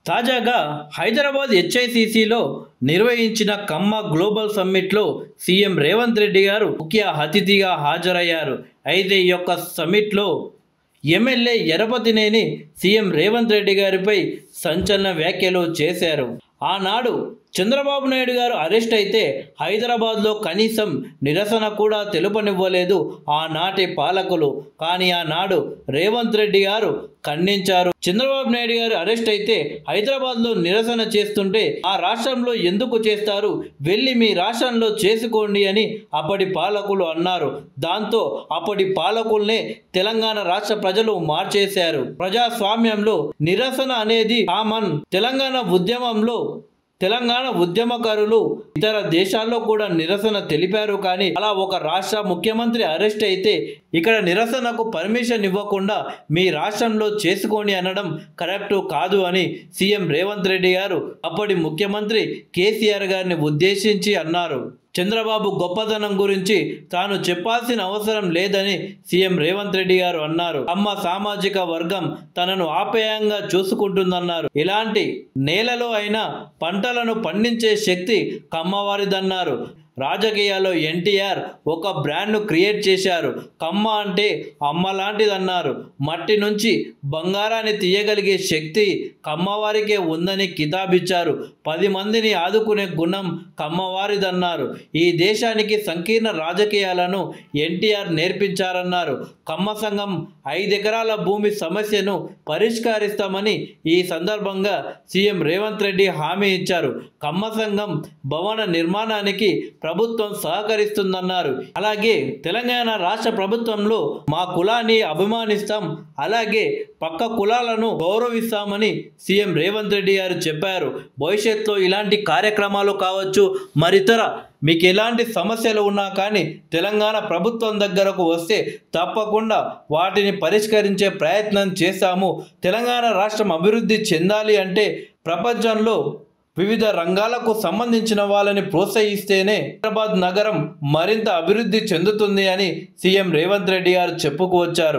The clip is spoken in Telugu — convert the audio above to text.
తాజాగా హైదరాబాద్ హెచ్ఐసిసిలో నిర్వహించిన కమ్మ గ్లోబల్ సమ్మిట్లో సీఎం రేవంత్ రెడ్డి గారు ముఖ్య అతిథిగా హాజరయ్యారు. అయితే ఈ యొక్క సమ్మిట్లో ఎమ్మెల్యే యరపతినేని సీఎం రేవంత్ రెడ్డి గారిపై సంచలన వ్యాఖ్యలు చేశారు. ఆనాడు చంద్రబాబు నాయుడు గారు అరెస్ట్ అయితే హైదరాబాద్లో కనీసం నిరసన కూడా తెలుపనివ్వలేదు ఆనాటి పాలకులు. కానీ ఆనాడు రేవంత్ రెడ్డి గారు ఖండించారు. చంద్రబాబు నాయుడు గారు అరెస్ట్ అయితే హైదరాబాద్లో నిరసన చేస్తుంటే ఆ రాష్ట్రంలో ఎందుకు చేస్తారు, వెళ్ళి మీ రాష్ట్రంలో చేసుకోండి అని అప్పటి పాలకులు అన్నారు. దాంతో అప్పటి పాలకుల్నే తెలంగాణ రాష్ట్ర ప్రజలు మార్చేశారు. ప్రజాస్వామ్యంలో నిరసన అనేది కామన్. తెలంగాణ ఉద్యమకారులు ఇతర దేశాల్లో కూడా నిరసన తెలిపారు. కానీ అలా ఒక రాష్ట్ర ముఖ్యమంత్రి అరెస్ట్ అయితే ఇక్కడ నిరసనకు పర్మిషన్ ఇవ్వకుండా మీ రాష్ట్రంలో చేసుకోండి అనడం కరెక్ట్ కాదు అని సీఎం రేవంత్ రెడ్డి గారు అప్పటి ముఖ్యమంత్రి కేసీఆర్ గారిని ఉద్దేశించి అన్నారు. చంద్రబాబు గొప్పతనం గురించి తాను చెప్పాల్సిన అవసరం లేదని సీఎం రేవంత్ రెడ్డి గారు అన్నారు. అమ్మ సామాజిక వర్గం తనను ఆప్యాయంగా చూసుకుంటుందన్నారు. ఇలాంటి నేలలో అయినా పంటలను పండించే శక్తి కమ్మవారిదన్నారు. రాజకీయాల్లో ఎన్టీఆర్ ఒక బ్రాండ్ను క్రియేట్ చేశారు. కమ్మ అంటే అమ్మ లాంటిదన్నారు. మట్టి నుంచి బంగారాన్ని తీయగలిగే శక్తి కమ్మవారికే ఉందని కితాబిచ్చారు. 10 మందిని ఆదుకునే గుణం కమ్మవారిదన్నారు. ఈ దేశానికి సంకీర్ణ రాజకీయాలను ఎన్టీఆర్ నేర్పించారన్నారు. కమ్మ సంఘం 5 ఎకరాల భూమి సమస్యను పరిష్కరిస్తామని ఈ సందర్భంగా సీఎం రేవంత్ రెడ్డి హామీ ఇచ్చారు. కమ్మ సంఘం భవన నిర్మాణానికి ప్రభుత్వం సహకరిస్తుందన్నారు. అలాగే తెలంగాణ రాష్ట్ర ప్రభుత్వంలో మా కులాన్ని అభిమానిస్తాం, అలాగే పక్క కులాలను గౌరవిస్తామని సీఎం రేవంత్ రెడ్డి గారు చెప్పారు. భవిష్యత్తులో ఇలాంటి కార్యక్రమాలు కావచ్చు, మరితర మీకు ఎలాంటి సమస్యలు ఉన్నా కానీ తెలంగాణ ప్రభుత్వం దగ్గరకు వస్తే తప్పకుండా వాటిని పరిష్కరించే ప్రయత్నం చేస్తాము. తెలంగాణ రాష్ట్రం అభివృద్ధి చెందాలి అంటే ప్రపంచంలో వివిధ రంగాలకు సంబంధించిన వాళ్ళని ప్రోత్సహిస్తేనే హైదరాబాద్ నగరం మరింత అభివృద్ధి చెందుతుంది అని సీఎం రేవంత్ రెడ్డి గారు చెప్పుకువచ్చారు.